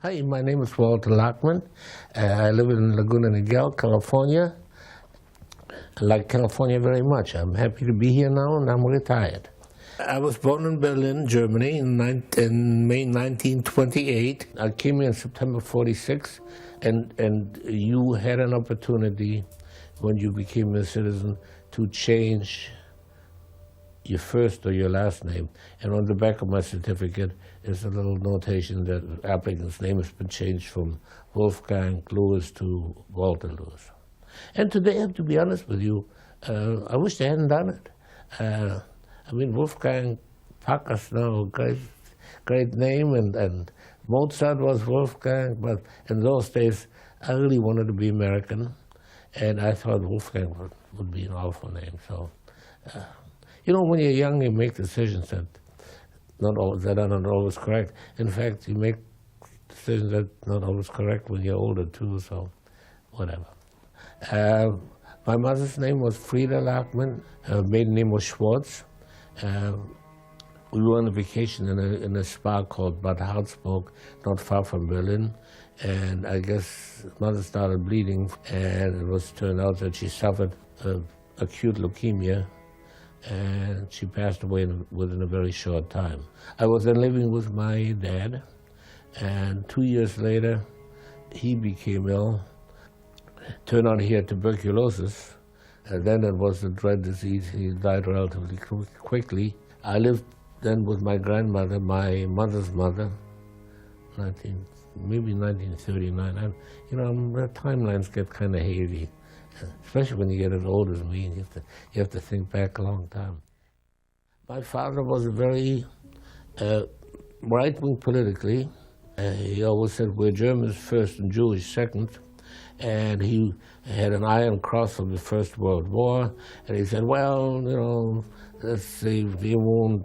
Hi, my name is Walter Lachman. I live in Laguna Niguel, California. I like California very much. I'm happy to be here now, and I'm retired. I was born in Berlin, Germany, in May 1928. I came here in September 46, and you had an opportunity when you became a citizen to change your first or your last name. And on the back of my certificate is a little notation that the applicant's name has been changed from Wolfgang Louis to Walter Louis. And today, I have to be honest with you, I wish they hadn't done it. I mean, Wolfgang Packers now, great name, and Mozart was Wolfgang, but in those days, I really wanted to be American, and I thought Wolfgang would be an awful name. So, you know, when you're young, you make decisions that are not always correct. In fact, you make decisions that are not always correct when you're older, too, so whatever. My mother's name was Frida Lachman. Her maiden name was Schwartz. We were on a vacation in a spa called Bad Harzburg, not far from Berlin. And I guess mother started bleeding, and it turned out that she suffered acute leukemia, and she passed away within a very short time. I was then living with my dad, and 2 years later, he became ill. Turned out he had tuberculosis, and then it was a dread disease. He died relatively quickly. I lived then with my grandmother, my mother's mother, maybe 1939. The timelines get kind of hazy, especially when you get as old as me. You have to think back a long time. My father was very right-wing politically. He always said we're Germans first and Jewish second. And he had an Iron Cross from the First World War, and he said, well, they won't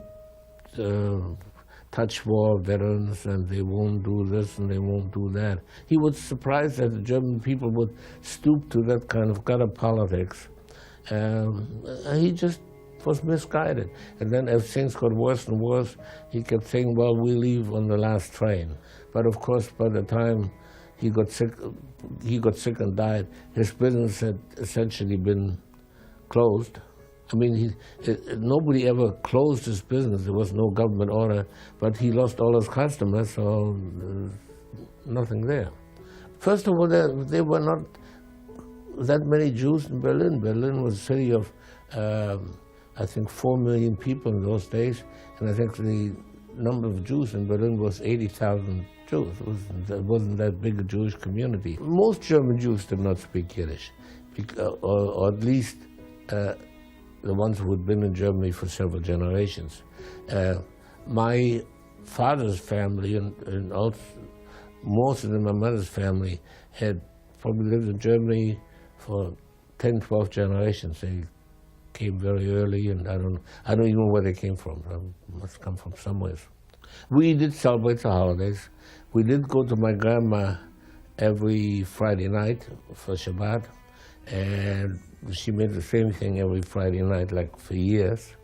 touch war veterans, and they won't do this, and they won't do that. He was surprised that the German people would stoop to that kind of gutter politics. He just was misguided. And then as things got worse and worse, he kept saying, well, we leave on the last train. But of course, by the time he got sick and died, his business had essentially been closed. I mean, nobody ever closed his business. There was no government order, but he lost all his customers, so there's nothing there. First of all, there were not that many Jews in Berlin. Berlin was a city of, I think, 4 million people in those days, and I think the number of Jews in Berlin was 80,000 Jews. It wasn't that big a Jewish community. Most German Jews did not speak Yiddish, or at least the ones who had been in Germany for several generations. My father's family and also most of my mother's family had probably lived in Germany for 10, 12 generations. They came very early, and I don't even know where they came from. They must come from somewhere. We did celebrate the holidays. We did go to my grandma every Friday night for Shabbat, and she made the same thing every Friday night, like for years.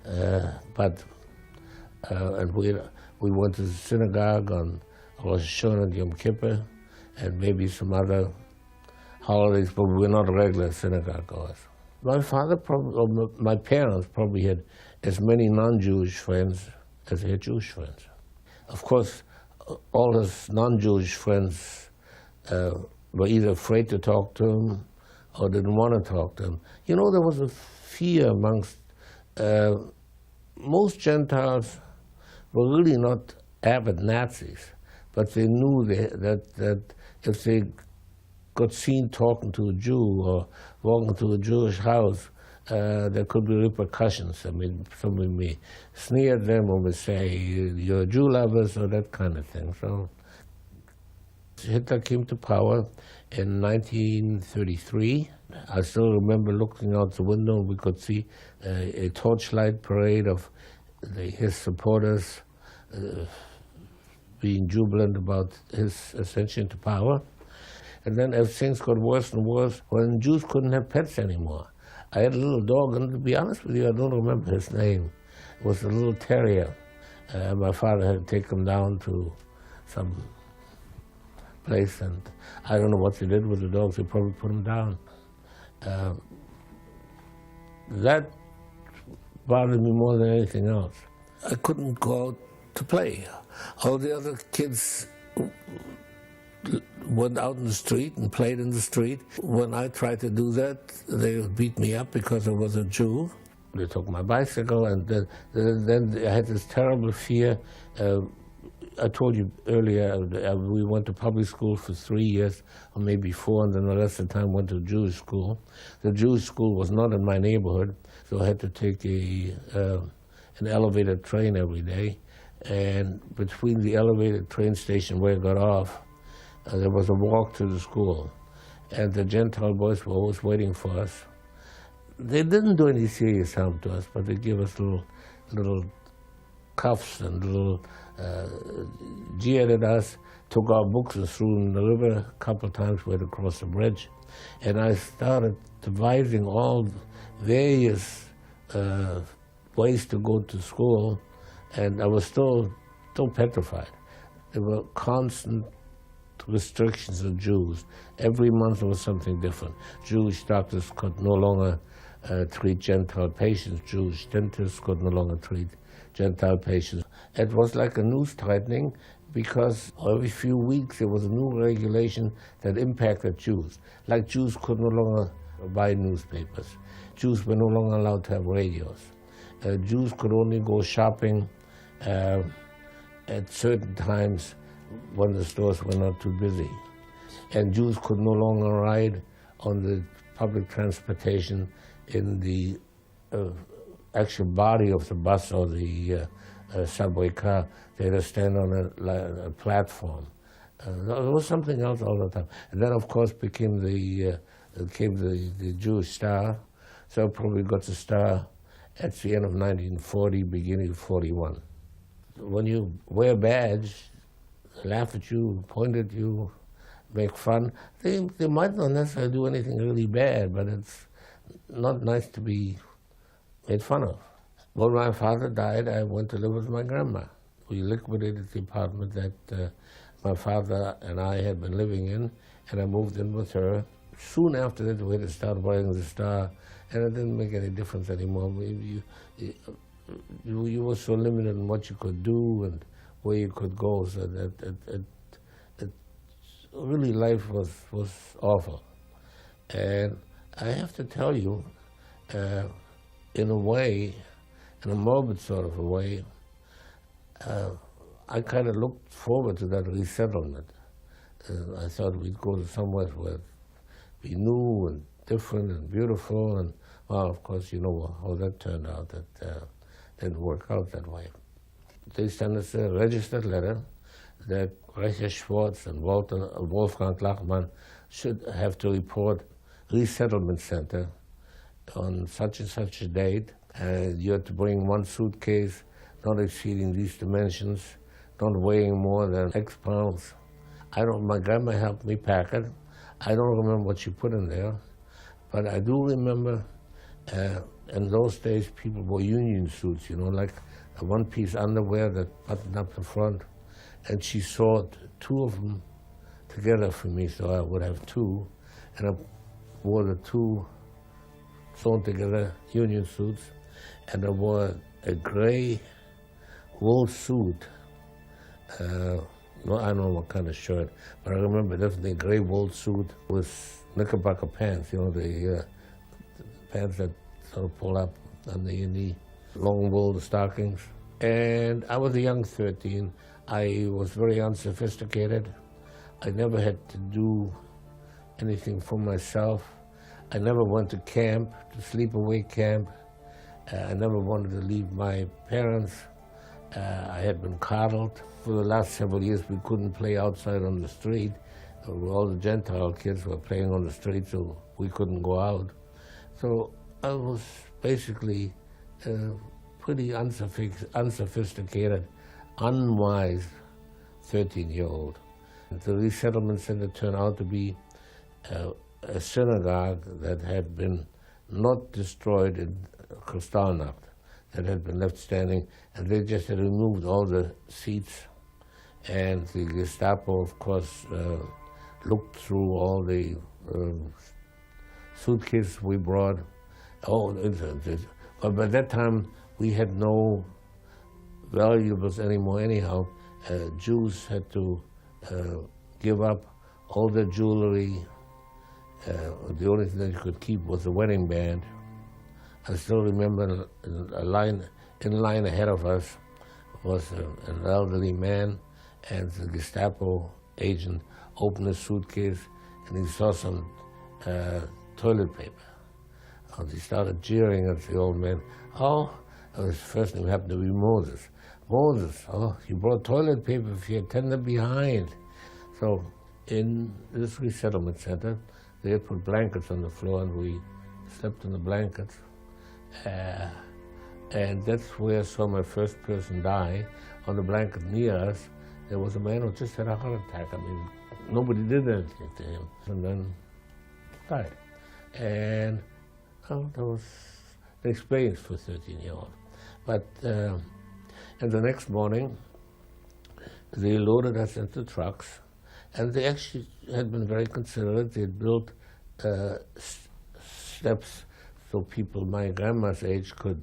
And we went to the synagogue on Rosh Hashanah and Yom Kippur, and maybe some other holidays, but we were not regular synagogue goers. My father, my parents probably had as many non-Jewish friends as they had Jewish friends. Of course, all his non-Jewish friends were either afraid to talk to him or didn't want to talk to him. You know, there was a fear amongst most Gentiles were really not avid Nazis, but they knew that if they got seen talking to a Jew or walking to a Jewish house, there could be repercussions. I mean, somebody may sneer at them or may say, you're Jew lovers, or that kind of thing. So Hitler came to power in 1933. I still remember looking out the window, and we could see a torchlight parade of his supporters being jubilant about his ascension to power. And then as things got worse and worse, when Jews couldn't have pets anymore. I had a little dog, and to be honest with you, I don't remember his name. It was a little terrier. My father had taken him down to some place, and I don't know what they did with the dogs. They probably put them down. That bothered me more than anything else. I couldn't go out to play. All the other kids went out in the street and played in the street. When I tried to do that, they would beat me up because I was a Jew. They took my bicycle, and then I had this terrible fear. I told you earlier, we went to public school for 3 years, or maybe 4, and then the rest of the time went to Jewish school. The Jewish school was not in my neighborhood, so I had to take an elevated train every day. And between the elevated train station where I got off, there was a walk to the school. And the Gentile boys were always waiting for us. They didn't do any serious harm to us, but they gave us little cuffs and little jeered at us, took our books and threw them in the river. A couple of times we had to cross the bridge. And I started devising all various ways to go to school, and I was still petrified. There were constant restrictions of Jews. Every month there was something different. Jewish doctors could no longer treat Gentile patients. Jewish dentists could no longer treat Gentile patients. It was like a news tightening, because every few weeks there was a new regulation that impacted Jews. Like Jews could no longer buy newspapers. Jews were no longer allowed to have radios. Jews could only go shopping at certain times when the stores were not too busy. And Jews could no longer ride on the public transportation in the actual body of the bus or the subway car. They had to stand on a platform. There was something else all the time. And then, of course, came the Jewish Star. So I probably got the Star at the end of 1940, beginning of 41. When you wear a badge, laugh at you, point at you, make fun, they might not necessarily do anything really bad, but it's not nice to be made fun of. When my father died, I went to live with my grandma. We liquidated the apartment that my father and I had been living in, and I moved in with her. Soon after that, we had to start wearing the Star, and it didn't make any difference anymore. You were so limited in what you could do and where you could go, so that really life was awful. And I have to tell you, in a way, in a morbid sort of a way, I kind of looked forward to that resettlement. I thought we'd go to somewhere where we new and different and beautiful, and well, of course, you know how that turned out. That didn't work out that way. They sent us a registered letter that Reicher Schwartz and Wolfgang Lachman should have to report resettlement center on such and such a date. You had to bring one suitcase, not exceeding these dimensions, not weighing more than X pounds. My grandma helped me pack it. I don't remember what she put in there, but I do remember in those days people wore union suits, you know, like a one-piece underwear that buttoned up the front, and she sewed 2 of them together for me, so I would have 2, and I wore the 2 sewn together union suits, and I wore a gray wool suit. No, I don't know what kind of shirt, but I remember definitely a gray wool suit with knickerbocker pants, you know, the pants that sort of pull up under your knee, long wool stockings. And I was a young 13. I was very unsophisticated. I never had to do anything for myself. I never went to camp, to sleepaway camp. I never wanted to leave my parents. I had been coddled. For the last several years, we couldn't play outside on the street. All the Gentile kids were playing on the street, so we couldn't go out. So I was basically pretty unsophisticated, unwise 13-year-old. The resettlement center turned out to be a synagogue that had been not destroyed in Kristallnacht, that had been left standing, and they just had removed all the seats And the Gestapo, of course, looked through all the suitcases we brought. But by that time, we had no valuables anymore anyhow. Jews had to give up all their jewelry. The only thing that you could keep was the wedding band. I still remember a line ahead of us was an elderly man, and the Gestapo agent opened a suitcase and he saw some toilet paper. And he started jeering at the old man. Oh, his first name happened to be Moses. Moses, oh, you brought toilet paper if you had tender behind. So in this resettlement center, they had put blankets on the floor and we slept in the blankets. And that's where I saw my first person die. On the blanket near us, there was a man who just had a heart attack. I mean, nobody did anything to him, and then died. And that was an experience for a 13-year-old. But and the next morning, they loaded us into trucks, and they actually had been very considerate. They had built steps so people my grandma's age could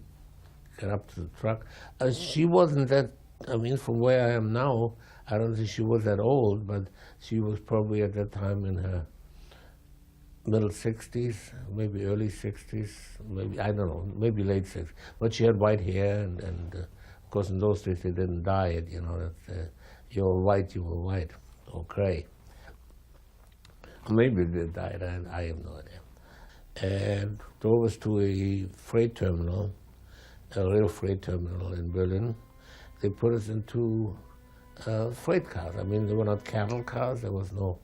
get up to the truck. She wasn't that, I mean, from where I am now, I don't think she was that old, but she was probably at that time in her middle 60s, maybe early 60s, maybe, I don't know, maybe late 60s. But she had white hair, and of course in those days they didn't dye it, you know, that you were white, or gray. Maybe they did dye it, I have no idea. And drove us to a freight terminal, a real freight terminal in Berlin. They put us into freight cars. I mean, they were not cattle cars. There was no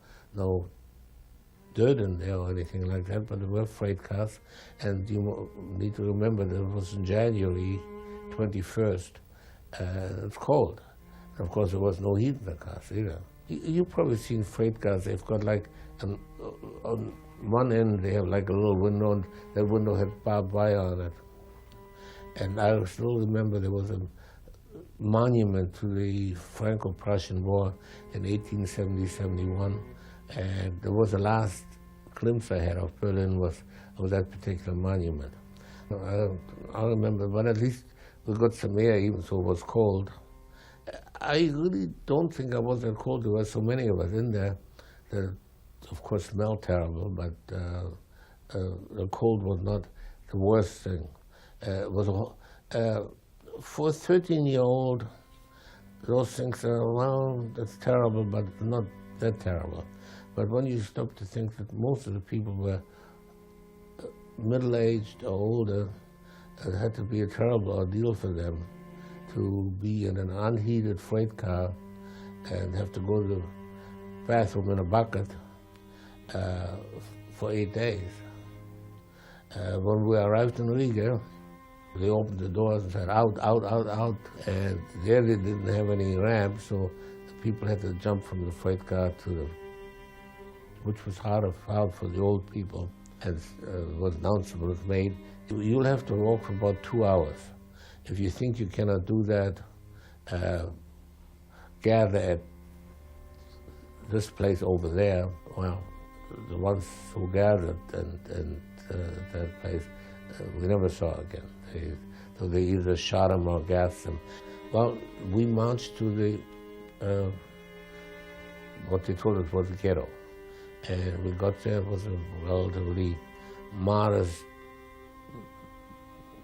dirt in there or anything like that, but there were freight cars. And you need to remember that it was in January 21st. It's cold. And of course, there was no heat in the cars either. You've probably seen freight cars. They've got like, on one end, they have like a little window, and that window had barbed wire on it. And I still remember there was a monument to the Franco-Prussian War in 1870-71, and there was the last glimpse I had of Berlin was of that particular monument. I remember, but at least we got some air, even though it was cold. I really don't think I was that cold. There were so many of us in there that, of course, smelled terrible, but the cold was not the worst thing. It was for a 13-year-old, those things are, well, that's terrible, but not that terrible. But when you stop to think that most of the people were middle-aged or older, it had to be a terrible ordeal for them to be in an unheated freight car and have to go to the bathroom in a bucket for 8 days. When we arrived in Riga, they opened the doors and said, out, out, out, out. And there they didn't have any ramps, so the people had to jump from the freight car to the, which was hard for the old people. And was announcement was made, you'll have to walk for about 2 hours. If you think you cannot do that, gather at this place over there. Well, the ones who gathered and that place, we never saw again. So they either shot them or gassed them. Well, we marched to the, what they told us was the ghetto. And we got there, it was a relatively modest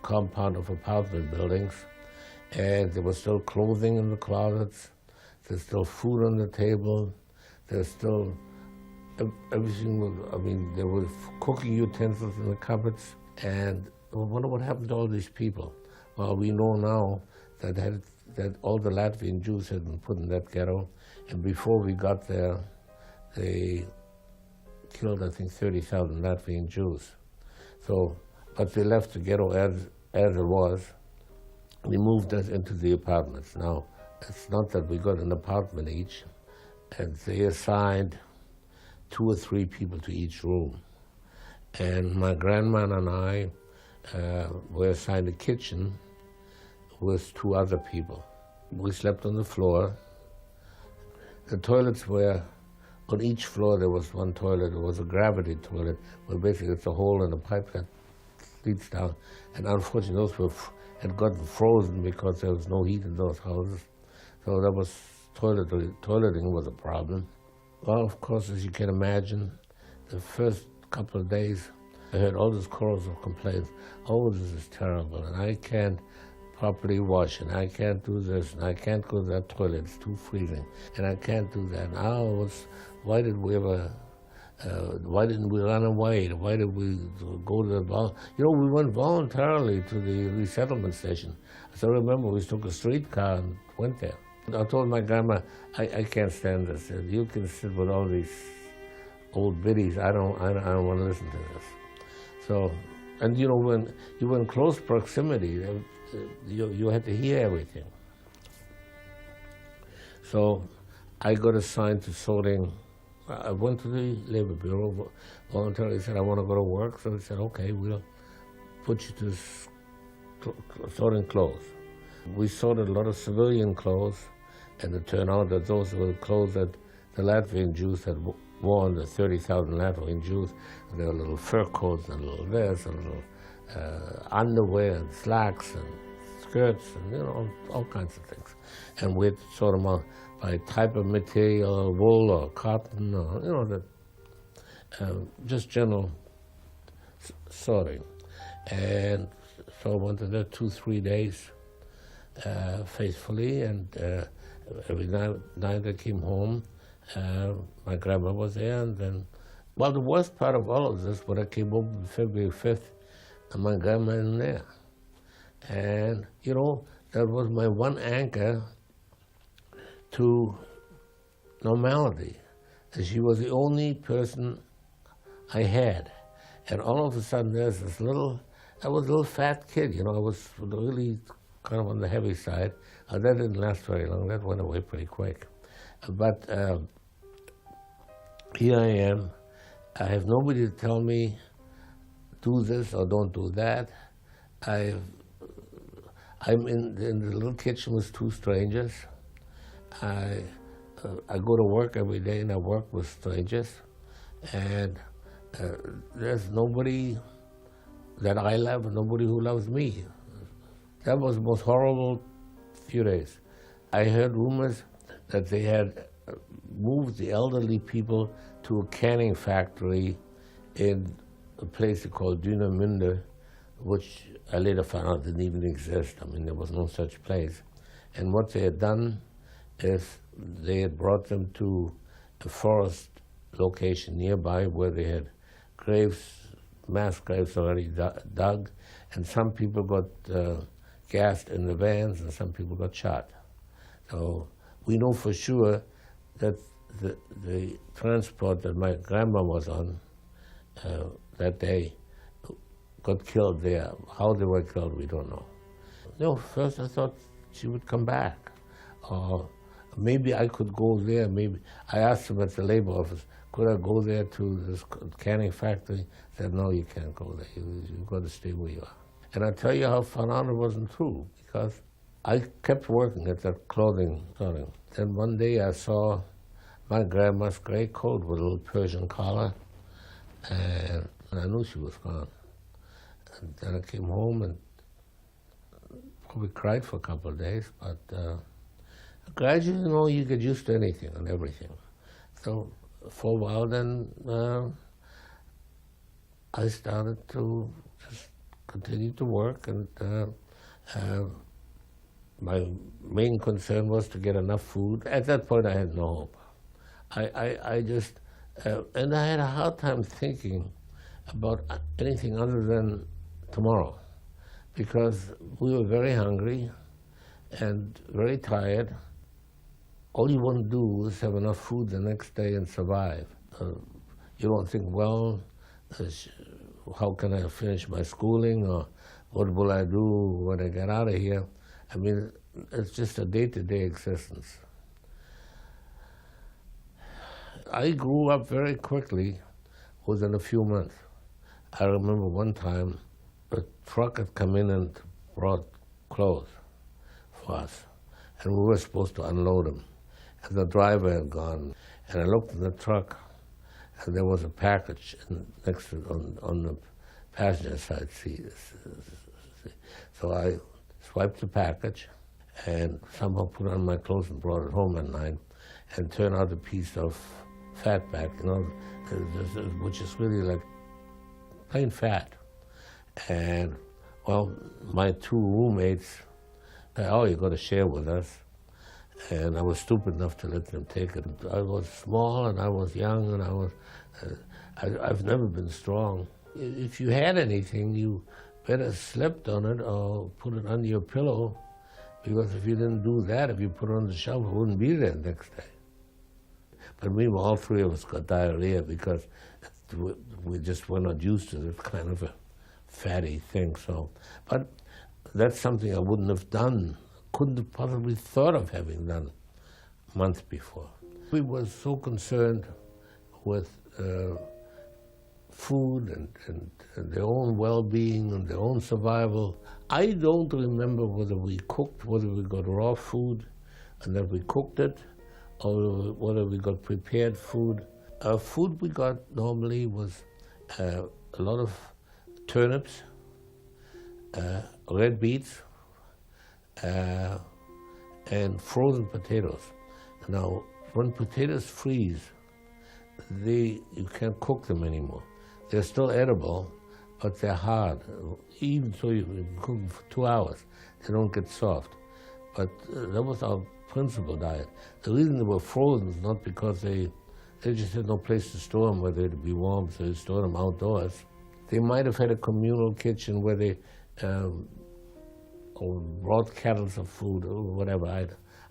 compound of apartment buildings. And there was still clothing in the closets. There's still food on the table. There's still everything was, I mean, there were cooking utensils in the cupboards. And I wonder what happened to all these people. Well, we know now that all the Latvian Jews had been put in that ghetto. And before we got there, they killed, I think, 30,000 Latvian Jews. So, but they left the ghetto as it was. They moved us into the apartments. Now, it's not that we got an apartment each, and they assigned 2 or 3 people to each room. And my grandma and I were assigned a kitchen with 2 other people. We slept on the floor. The toilets were, on each floor there was one toilet. It was a gravity toilet, where basically it's a hole in the pipe that leads down. And unfortunately those had gotten frozen because there was no heat in those houses. So that was, toileting was a problem. Well, of course, as you can imagine, the first couple of days I heard all this chorus of complaints. Oh, this is terrible, and I can't properly wash, and I can't do this, and I can't go to that toilet, it's too freezing, and I can't do that. And why did we ever, why didn't we run away? Why did we go to the, we went voluntarily to the resettlement station. So I remember we took a streetcar and went there. I told my grandma, I can't stand this. You can sit with all these old biddies. I don't want to listen to this. So, and when you were in close proximity, you had to hear everything. So I got assigned to sorting. I went to the Labor Bureau voluntarily, said I want to go to work. So they said, okay, we'll put you to sorting clothes. We sorted a lot of civilian clothes, and it turned out that those were the clothes that the Latvian Jews had worn, the 30,000 Latvian Jews. There were little fur coats and little this and little underwear and slacks and skirts and all kinds of things. And we'd sort them out by type of material, wool or cotton, or just general sorting. And so I went to there 2-3 days faithfully, and every night I came home. My grandma was there, and then, well, the worst part of all of this, when I came home on February 5th, and my grandma isn't there. And, that was my one anchor to normality. And she was the only person I had. And all of a sudden, there's this I was a little fat kid, I was really kind of on the heavy side. That didn't last very long, that went away pretty quick. But here I am. I have nobody to tell me, do this or don't do that. I'm in the little kitchen with 2 strangers. I go to work every day, and I work with strangers. And there's nobody that I love, and nobody who loves me. That was the most horrible few days. I heard rumors that they had moved the elderly people to a canning factory in a place called Dünamünde, which I later found out didn't even exist. I mean, there was no such place. And what they had done is they had brought them to a forest location nearby where they had mass graves already dug, and some people got gassed in the vans, and some people got shot. So we know for sure that the transport that my grandma was on that day got killed there. How they were killed, we don't know. First I thought she would come back. Or maybe I could go there. Maybe I asked them at the labor office, could I go there to this canning factory? They said, no, you can't go there. You've got to stay where you are. And I tell you how I found out it wasn't true, because I kept working at that clothing sorting. Then one day I saw my grandma's gray coat with a little Persian collar, and I knew she was gone. And then I came home and probably cried for a couple of days, but gradually, you get used to anything and everything. So for a while then, I started to just continue to work, and my main concern was to get enough food. At that point, I had no hope. I just, and I had a hard time thinking about anything other than tomorrow, because we were very hungry and very tired. All you want to do is have enough food the next day and survive. You don't think, well, how can I finish my schooling, or what will I do when I get out of here? I mean, it's just a day-to-day existence. I grew up very quickly within a few months. I remember one time a truck had come in and brought clothes for us, and we were supposed to unload them. and the driver had gone. And I looked in the truck, and there was a package next to on the passenger side seat. So I swiped the package and somehow put on my clothes and brought it home at night, and turned out a piece of fatback, which is really like plain fat. And well, my two roommates said, "Oh, you got to share with us." And I was stupid enough to let them take it. I was small and I was young, and I've never been strong. If you had anything, you better slept on it or put it under your pillow, because if you didn't do that, if you put it on the shelf, it wouldn't be there the next day. But we all three of us got diarrhea because we just were not used to this kind of a fatty thing. So, but that's something I wouldn't have done, couldn't have possibly thought of having done months before. We were so concerned with food and their own well-being and their own survival. I don't remember whether we cooked, whether we got raw food and that we cooked it, or whether we got prepared food. Food we got normally was a lot of turnips, red beets, and frozen potatoes. Now, when potatoes freeze, you can't cook them anymore. They're still edible, but they're hard. Even so, you can cook them for 2 hours. They don't get soft. But that was our principal diet. The reason they were frozen is not because they just had no place to store them where they'd be warm, so they stored them outdoors. They might have had a communal kitchen where they brought kettles of food or whatever.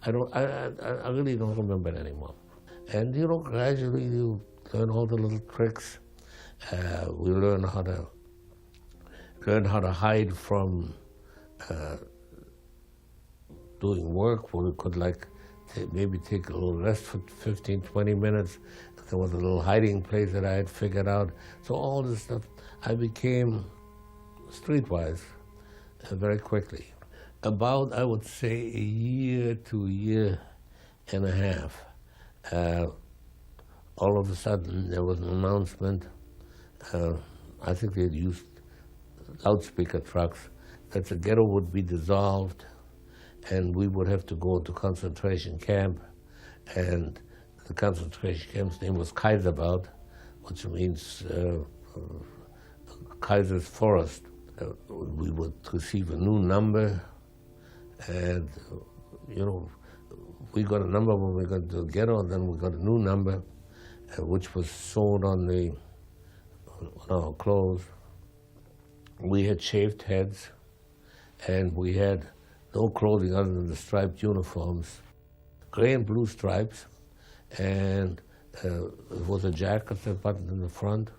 I really don't remember it anymore. And gradually you learn all the little tricks. We learn how to hide from doing work where we could maybe take a little rest for 15, 20 minutes. There was a little hiding place that I had figured out. So all this stuff, I became streetwise very quickly. About, I would say, a year to a year and a half, all of a sudden there was an announcement. I think they had used loudspeaker trucks, that the ghetto would be dissolved and we would have to go to concentration camp. And the concentration camp's name was Kaiserbad, which means Kaiser's Forest. We would receive a new number, and we got a number when we got to the ghetto, and then we got a new number, which was sewn on our clothes. We had shaved heads, and we had no clothing other than the striped uniforms, gray and blue stripes, and it was a jacket that buttoned in the front.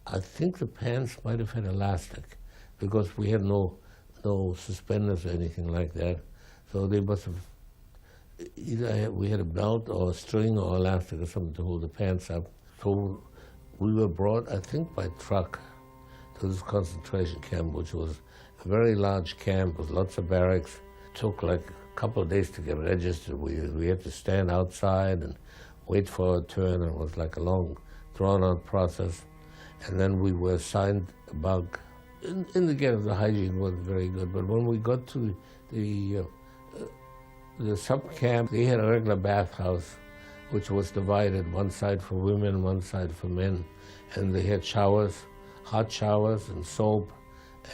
I think the pants might have had elastic, because we had no suspenders or anything like that. So they must have we had a belt or a string or elastic or something to hold the pants up. So we were brought, I think, by truck to this concentration camp, which was a very large camp with lots of barracks. It took like a couple of days to get registered. We had to stand outside and wait for our turn. It was like a long, drawn-out process. And then we were assigned a bunk. In the ghetto, the hygiene wasn't very good, but when we got to the sub-camp, they had a regular bathhouse, which was divided, one side for women, one side for men. And they had showers, hot showers and soap,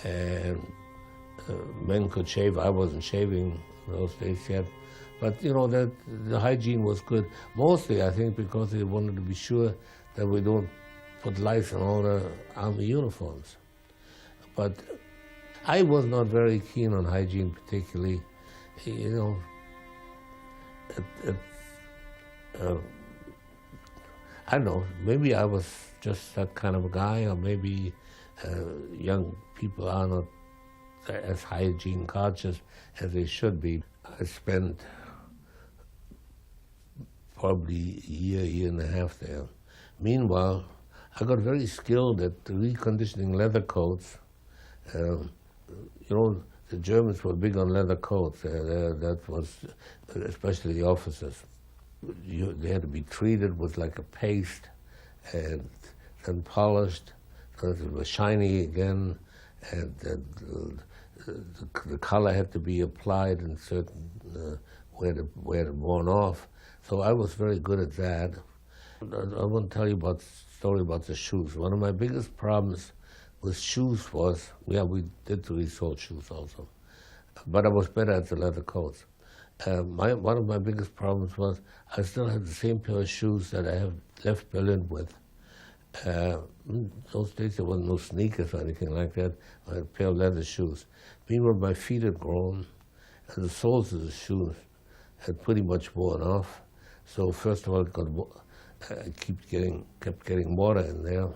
and men could shave. I wasn't shaving those days yet. But, the hygiene was good. Mostly, I think, because they wanted to be sure that we don't put lice on all the army uniforms. But I was not very keen on hygiene particularly. I don't know, maybe I was just that kind of a guy, or maybe young people are not as hygiene conscious as they should be. I spent probably a year and a half there. Meanwhile, I got very skilled at reconditioning leather coats. the Germans were big on leather coats. That was, especially the officers. They had to be treated with like a paste and then polished, so it was shiny again, and the color had to be applied in certain where it worn off. So I was very good at that. I want to tell you about the story about the shoes. One of my biggest problems with shoes was, we did resold shoes also, but I was better at the leather coats. One of my biggest problems was I still had the same pair of shoes that I have left Berlin with. In those days there were no sneakers or anything like that. I had a pair of leather shoes. Meanwhile, my feet had grown, and the soles of the shoes had pretty much worn off. So first of all, I kept getting water in there,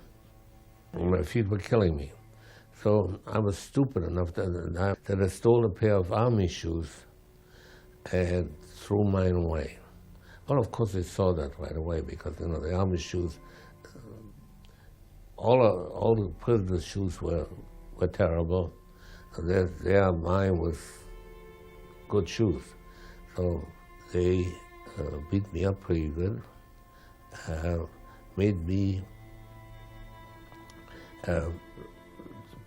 and my feet were killing me. So I was stupid enough that I stole a pair of army shoes and threw mine away. Well, of course they saw that right away, because the army shoes, all the prisoners' shoes were terrible. Mine was good shoes. So they beat me up pretty good. Made me, the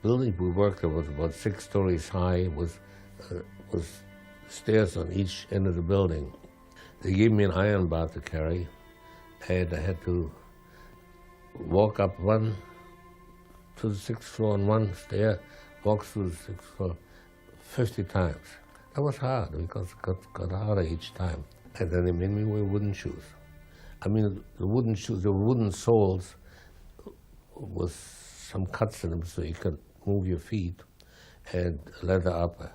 building we worked at was about 6 stories high, was stairs on each end of the building. They gave me an iron bar to carry, and I had to walk up one to the 6th floor on one stair, walk through the 6th floor 50 times. That was hard, because it got harder each time. And then they made me wear wooden shoes. I mean, the wooden shoes, the wooden soles with some cuts in them so you could move your feet, and leather upper.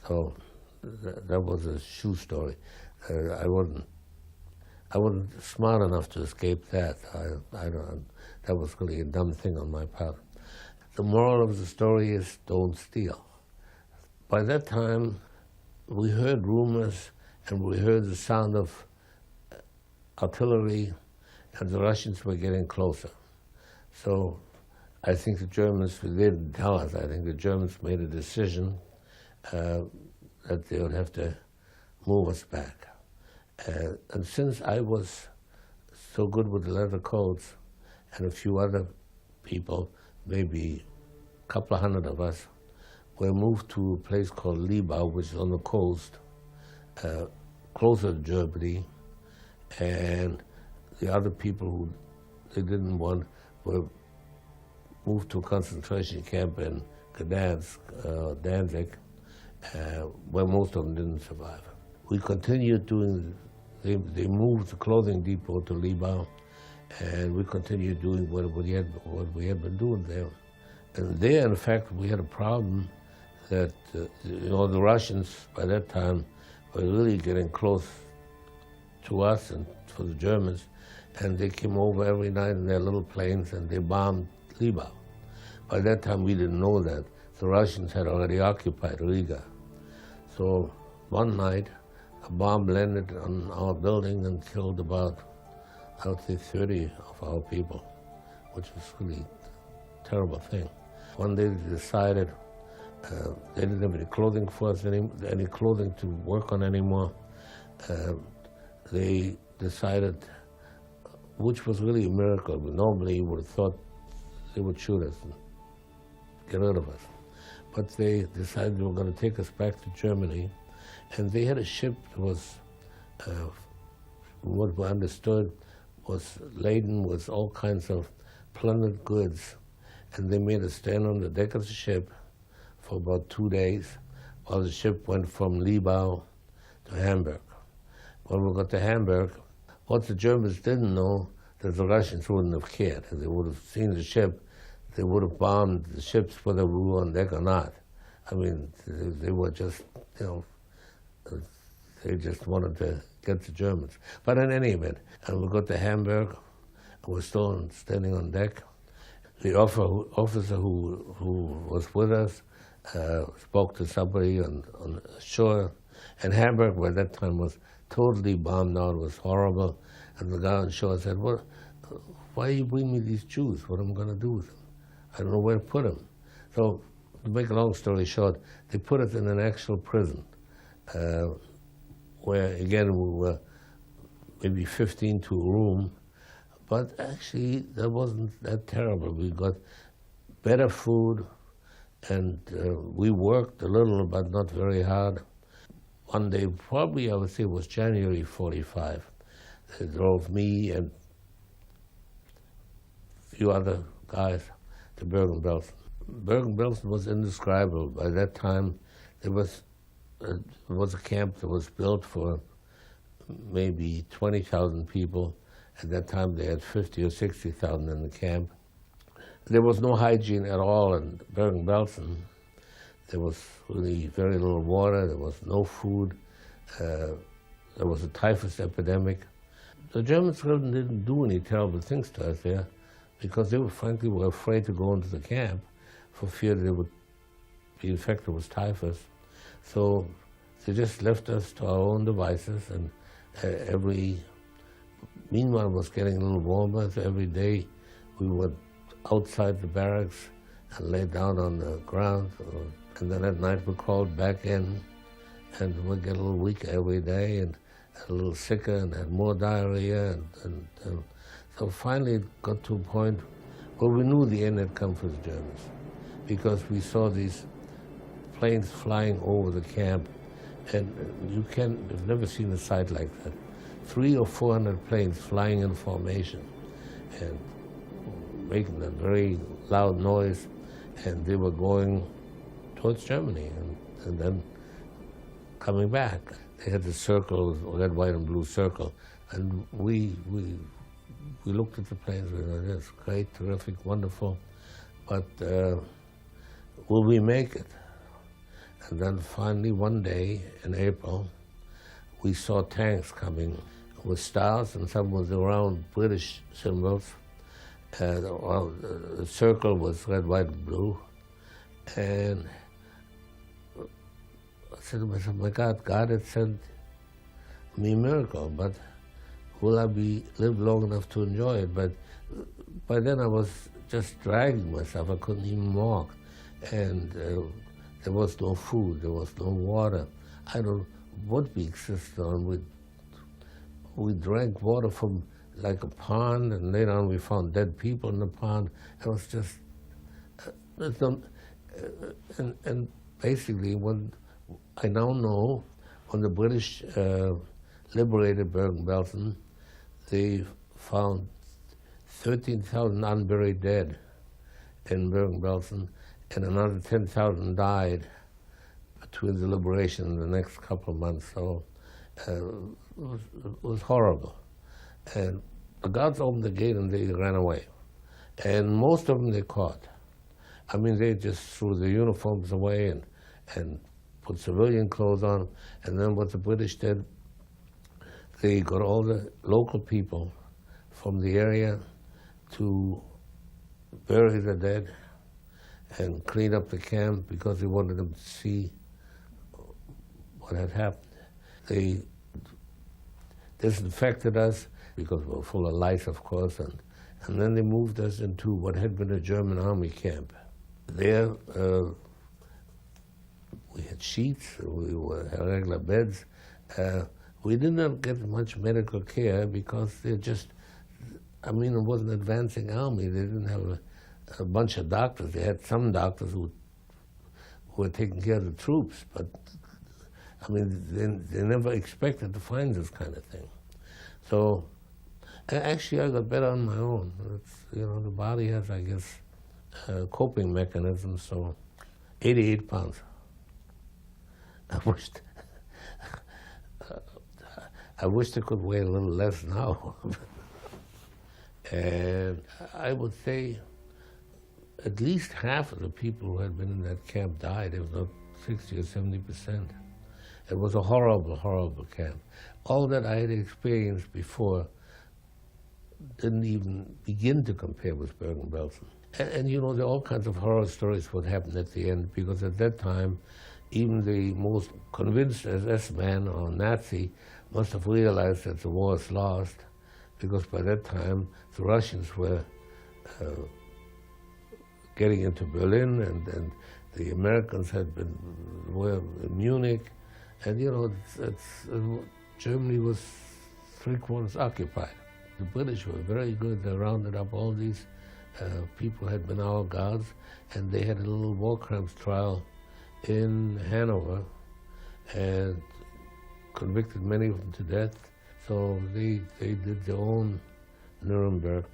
So that was a shoe story. I wasn't smart enough to escape that. That was really a dumb thing on my part. The moral of the story is don't steal. By that time, we heard rumors and we heard the sound of artillery, and the Russians were getting closer. So I think the Germans, they didn't tell us, I think the Germans made a decision that they would have to move us back. And since I was so good with the leather coats, and a few other people, maybe a couple of hundred of us, were moved to a place called Libau, which is on the coast, closer to Germany, and the other people who they didn't want were moved to a concentration camp in Gdansk, Danzig, where most of them didn't survive. We continued doing, they moved the clothing depot to Libau, and we continued doing what we had been doing there. And there, in fact, we had a problem that, the Russians, by that time, were really getting close to us and to the Germans, and they came over every night in their little planes and they bombed Libau. By that time, we didn't know that. The Russians had already occupied Riga. So one night, a bomb landed on our building and killed about, I would say, 30 of our people, which was really a terrible thing. One day they decided they didn't have any clothing for us, any clothing to work on anymore. They decided, which was really a miracle, but normally you would have thought they would shoot us and get rid of us. But they decided they were going to take us back to Germany, and they had a ship that was, what we understood, was laden with all kinds of plundered goods, and they made us stand on the deck of the ship for about 2 days while the ship went from Libau to Hamburg. When we got to Hamburg, what the Germans didn't know, that the Russians wouldn't have cared. If they would have seen the ship, they would have bombed the ships whether we were on deck or not. I mean, they were just, they just wanted to get the Germans. But in any event, and we got to Hamburg, and we're still standing on deck. The officer who was with us spoke to somebody on shore, and Hamburg by that time was totally bombed out. It was horrible. And the guy on shore said, "Well, why are you bringing me these Jews? What am I going to do with them? I don't know where to put them." So to make a long story short, they put us in an actual prison, where again we were maybe 15 to a room, but actually that wasn't that terrible. We got better food, and we worked a little, but not very hard. One day, probably I would say it was January 45, they drove me and a few other guys to Bergen-Belsen. Bergen-Belsen was indescribable. By that time, there was a camp that was built for maybe 20,000 people. At that time, they had 50 or 60,000 in the camp. There was no hygiene at all in Bergen-Belsen. There was really very little water. There was no food. There was a typhus epidemic. The Germans really didn't do any terrible things to us there, because they frankly were afraid to go into the camp for fear they would be infected with typhus. So they just left us to our own devices, and meanwhile it was getting a little warmer, so every day we went outside the barracks and lay down on the ground, and then at night we crawled back in, and we'd get a little weaker every day, and a little sicker, and had more diarrhea, and so finally it got to a point where we knew the end had come for the Germans, because we saw these planes flying over the camp, and you've never seen a sight like that. 300 or 400 planes flying in formation and making a very loud noise, and they were going towards Germany and then coming back. They had the circle, red, white, and blue circle, and we looked at the planes. We went, "It's great, terrific, wonderful, but will we make it?" And then finally, one day in April, we saw tanks coming with stars, and some was around British symbols. The circle was red, white, and blue. And I said to myself, "My God, God had sent me a miracle, but will I live long enough to enjoy it?" But by then I was just dragging myself. I couldn't even walk. And there was no food, there was no water. I don't know what we existed on. We drank water from like a pond, and later on we found dead people in the pond. It was just, and basically when I now know, when the British liberated Bergen-Belsen, they found 13,000 unburied dead in Bergen-Belsen, and another 10,000 died between the liberation and the next couple of months. So it was horrible. And the guards opened the gate and they ran away. And most of them they caught. I mean, they just threw the uniforms away and put civilian clothes on. And then what the British did, they got all the local people from the area to bury the dead and clean up the camp, because they wanted them to see what had happened. They disinfected us, because we were full of lice, of course, and then they moved us into what had been a German army camp. There, we had sheets, we had regular beds. We didn't get much medical care, because they just, I mean, it wasn't an advancing army. They didn't have a bunch of doctors. They had some doctors who were taking care of the troops, but I mean, they never expected to find this kind of thing. So actually I got better on my own. The body has, I guess, coping mechanisms. So 88 pounds. I wished I could weigh a little less now. And I would say at least half of the people who had been in that camp died, if not 60 or 70%. It was a horrible, horrible camp. All that I had experienced before didn't even begin to compare with Bergen-Belsen. And there are all kinds of horror stories what happened at the end, because at that time, even the most convinced SS man or Nazi must have realized that the war is lost, because by that time the Russians were getting into Berlin, and The Americans were in Munich, and Germany was three-quarters occupied. The British were very good. They rounded up all these people who had been our guards, and they had a little war crimes trial in Hanover, and convicted many of them to death. So they did their own Nuremberg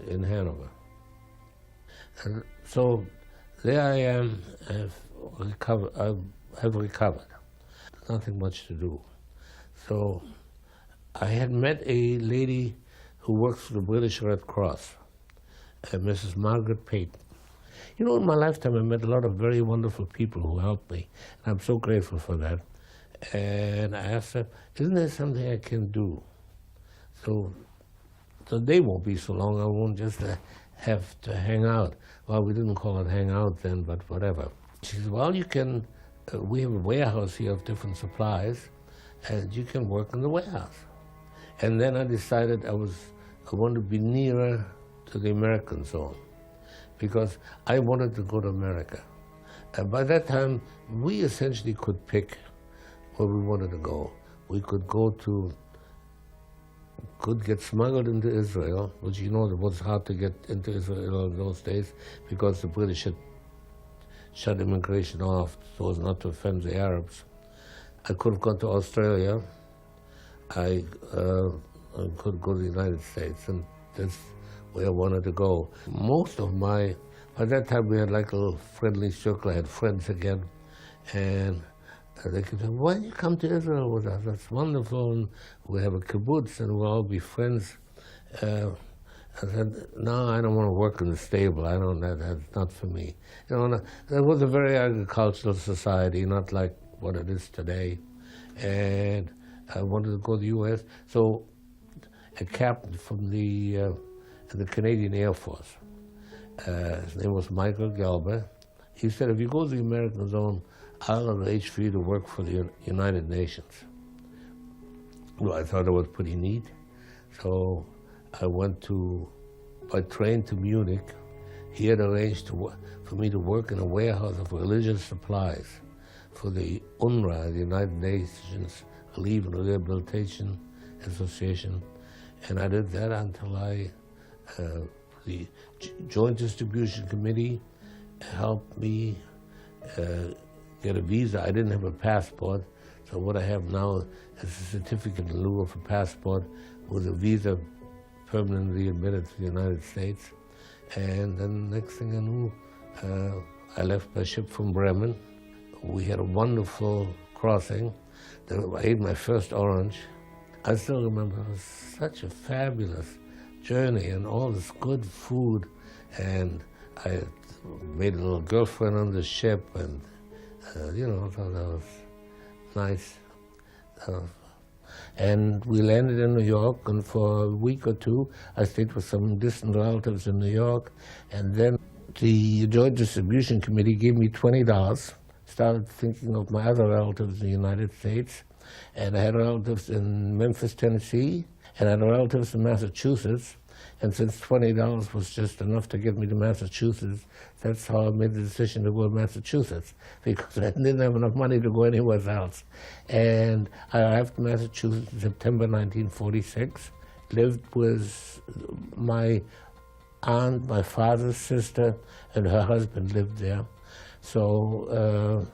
in Hanover. And so there I am. I have recovered. Nothing much to do. So I had met a lady who works for the British Red Cross, Mrs. Margaret Payton. In my lifetime I met a lot of very wonderful people who helped me, and I'm so grateful for that. And I asked her, isn't there something I can do? So the day won't be so long, I won't just have to hang out. Well, we didn't call it hang out then, but whatever. She said, well, you can, we have a warehouse here of different supplies, and you can work in the warehouse. And then I decided I wanted to be nearer to the American zone, because I wanted to go to America. And by that time, we essentially could pick where we wanted to go. We could get smuggled into Israel, which it was hard to get into Israel in those days because the British had shut immigration off so as not to offend the Arabs. I could have gone to Australia. I could go to the United States, and that's where I wanted to go. By that time we had like a little friendly circle. I had friends again, and they could say, why don't you come to Israel with us? That's wonderful, and we have a kibbutz, and we'll all be friends. I said, no, I don't want to work in the stable. That's not for me. It was a very agricultural society, not like what it is today. And I wanted to go to the U.S. So a captain from the Canadian Air Force, his name was Michael Gelber, he said, if you go to the American zone, I'll arrange for you to work for the United Nations. Well, I thought it was pretty neat. So I went by train to Munich. He had arranged for me to work in a warehouse of religious supplies for the UNRWA, the United Nations Relief and Rehabilitation Association. And I did that until the Joint Distribution Committee helped me get a visa. I didn't have a passport, so what I have now is a certificate in lieu of a passport with a visa permanently admitted to the United States. And then next thing I knew, I left by ship from Bremen. We had a wonderful crossing. I ate my first orange. I still remember it was such a fabulous journey and all this good food. And I made a little girlfriend on the ship, and I thought that was nice. And we landed in New York, and for a week or two, I stayed with some distant relatives in New York. And then the Joint Distribution Committee gave me $20. Started thinking of my other relatives in the United States. And I had relatives in Memphis, Tennessee, and I had relatives in Massachusetts. And since $20 was just enough to get me to Massachusetts, that's how I made the decision to go to Massachusetts, because I didn't have enough money to go anywhere else. And I arrived in Massachusetts in September 1946, lived with my aunt, my father's sister, and her husband lived there. So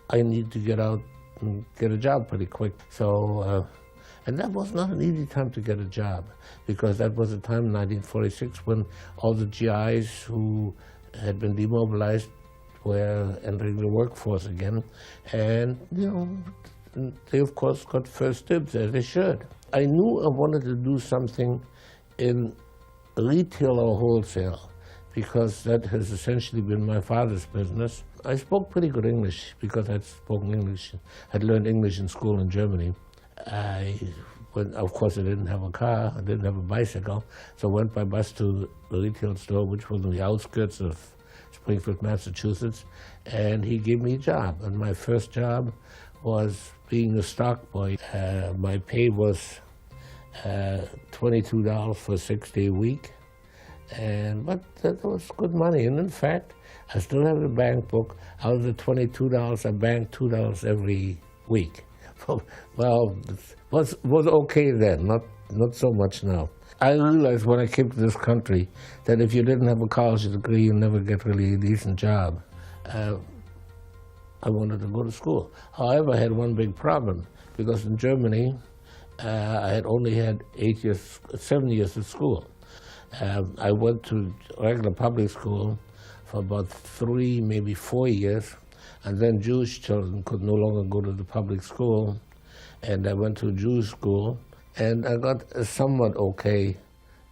I needed to get out and get a job pretty quick. So. And that was not an easy time to get a job, because that was a time in 1946 when all the GIs who had been demobilized were entering the workforce again. And, they of course got first dibs, as they should. I knew I wanted to do something in retail or wholesale, because that has essentially been my father's business. I spoke pretty good English because I'd spoken English, I'd learned English in school in Germany. Of course, I didn't have a car, I didn't have a bicycle, so I went by bus to the retail store, which was on the outskirts of Springfield, Massachusetts, and he gave me a job. And my first job was being a stock boy. My pay was $22 for a 6-day week, But that was good money. And in fact, I still have the bank book. Out of the $22, I banked $2 every week. Well, it was okay then, not so much now. I realized when I came to this country that if you didn't have a college degree, you'd never get really a decent job. I wanted to go to school. However, I had one big problem, because in Germany, I had only had 7 years of school. I went to regular public school for about 3, maybe 4 years, and then Jewish children could no longer go to the public school, and I went to a Jewish school, and I got a somewhat okay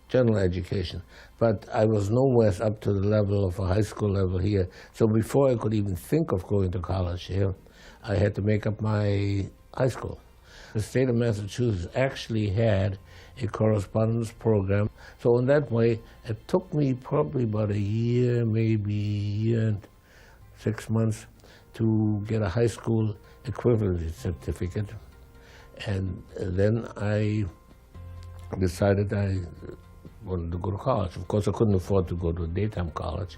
general education, but I was nowhere up to the level of a high school level here. So before I could even think of going to college here, I had to make up my high school. The state of Massachusetts actually had a correspondence program. So in that way, it took me probably about a year, maybe a year and 6 months to get a high school equivalency certificate. And then I decided I wanted to go to college. Of course, I couldn't afford to go to a daytime college,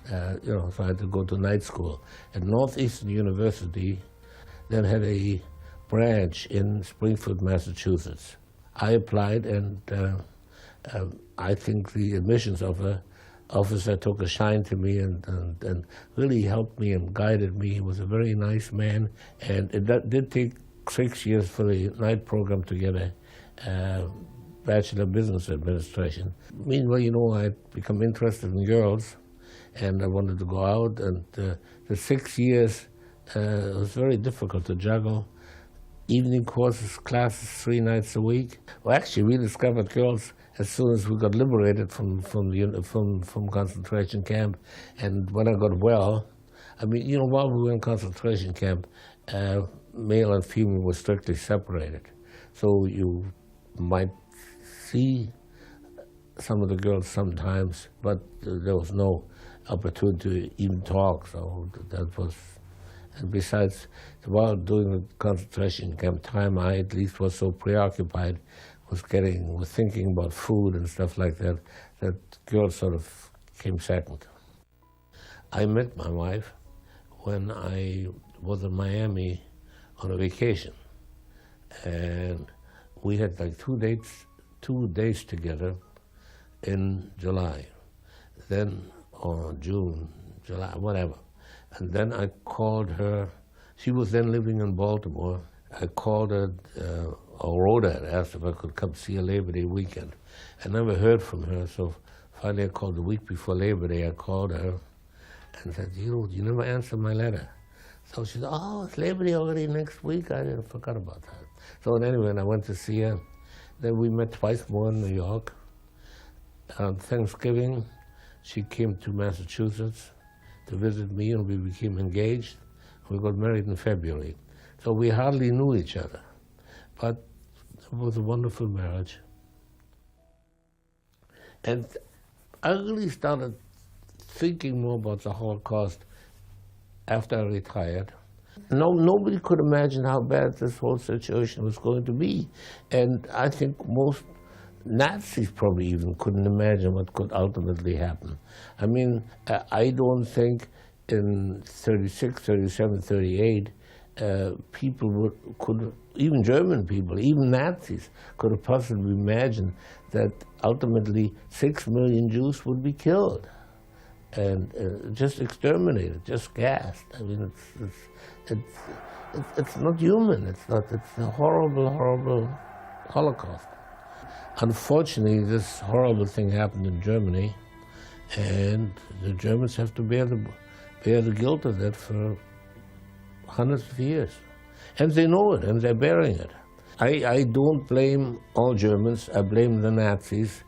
so I had to go to night school. And Northeastern University then had a branch in Springfield, Massachusetts. I applied, and I think the admissions officer took a shine to me and really helped me and guided me. He was a very nice man, and it did take 6 years for the night program to get a Bachelor of Business Administration. Meanwhile, I'd become interested in girls, and I wanted to go out, and the 6 years was very difficult to juggle. Evening courses, classes 3 nights a week. Well, actually, we discovered girls as soon as we got liberated from concentration camp. And when I got well, while we were in concentration camp, male and female were strictly separated. So you might see some of the girls sometimes, but there was no opportunity to even talk. So that was. And besides, while doing the concentration camp time, I at least was so preoccupied with thinking about food and stuff like that, that girls sort of came second. I met my wife when I was in Miami on a vacation, and we had like 2 days together in July, then on June, July, whatever. And then I called her. She was then living in Baltimore. I called her, or wrote her, and asked if I could come see her Labor Day weekend. I never heard from her, so finally I called the week before Labor Day. I called her and said, you never answered my letter. So she said, oh, it's Labor Day already next week? I forgot about that. So anyway, I went to see her. Then we met twice more in New York. On Thanksgiving, she came to Massachusetts to visit me, and we became engaged. We got married in February. So we hardly knew each other, but it was a wonderful marriage. And I really started thinking more about the Holocaust after I retired. Nobody could imagine how bad this whole situation was going to be. And I think most Nazis probably even couldn't imagine what could ultimately happen. I don't think in 36, 37, 38, people could, even German people, even Nazis, could have possibly imagined that ultimately 6 million Jews would be killed and just exterminated, just gassed. It's not human. It's a horrible, horrible Holocaust. Unfortunately, this horrible thing happened in Germany, and the Germans have to bear the guilt of that for hundreds of years. And they know it, and they're bearing it. I don't blame all Germans. I blame the Nazis,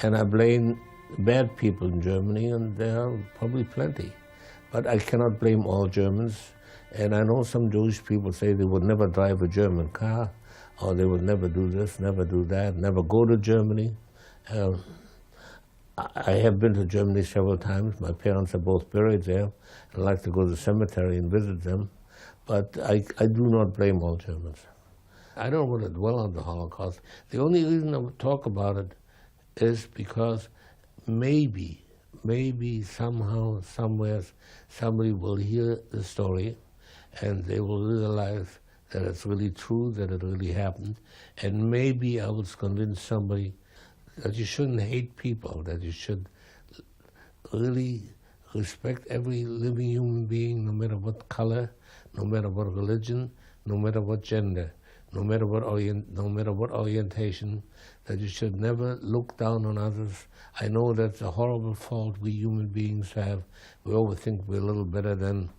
and I blame bad people in Germany, and there are probably plenty. But I cannot blame all Germans, and I know some Jewish people say they would never drive a German car, or they would never do this, never do that, never go to Germany. I have been to Germany several times. My parents are both buried there. I like to go to the cemetery and visit them. But I do not blame all Germans. I don't want to dwell on the Holocaust. The only reason I would talk about it is because maybe somehow, somewhere, somebody will hear the story and they will realize that it's really true, that it really happened, and maybe I will convince somebody that you shouldn't hate people, that you should really respect every living human being, no matter what color, no matter what religion, no matter what gender, no matter what orientation, that you should never look down on others. I know that's a horrible fault we human beings have. We always think we're a little better than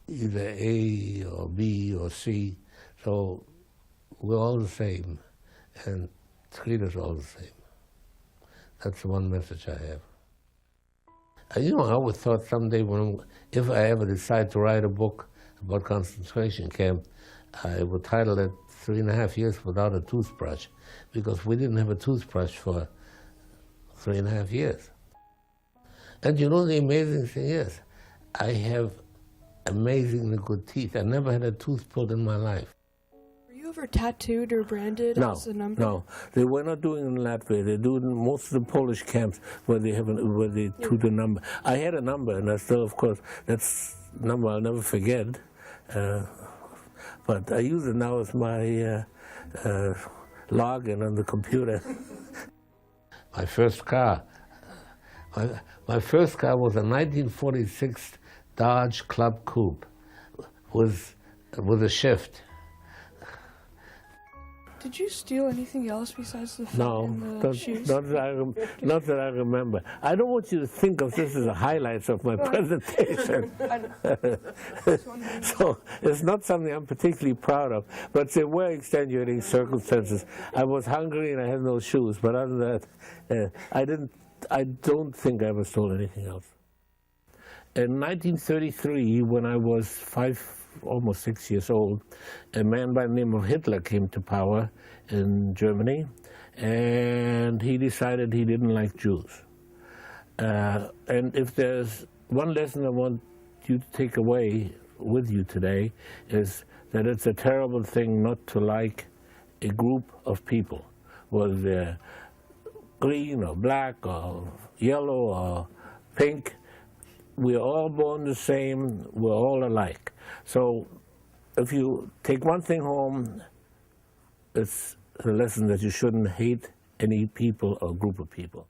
either A or B or C. So we're all the same, and treat us all the same. That's the one message I have. You know, I always thought someday if I ever decide to write a book about concentration camp, I would title it 3.5 Years Without a Toothbrush, because we didn't have a toothbrush for 3.5 years. And you know, the amazing thing is, I have amazingly good teeth. I never had a tooth pulled in my life. Were you ever tattooed or branded as a number? No, they were not doing it in Latvia. They do it in most of the Polish camps where they tooth a number. I had a number, and I still, of course, that's a number I'll never forget. But I use it now as my login on the computer. My first car was a 1946 Dodge Club Coupe with a shift. Did you steal anything else besides the phone and the shoes? Not that I remember. I don't want you to think of this as the highlights of my presentation. So it's not something I'm particularly proud of, but there were extenuating circumstances. I was hungry and I had no shoes, but other than that, I don't think I ever stole anything else. In 1933, when I was almost 6 years old, a man by the name of Hitler came to power in Germany, and he decided he didn't like Jews. And if there's one lesson I want you to take away with you today, is that it's a terrible thing not to like a group of people, whether they're green or black or yellow or pink. We're all born the same, we're all alike. So if you take one thing home, it's the lesson that you shouldn't hate any people or group of people.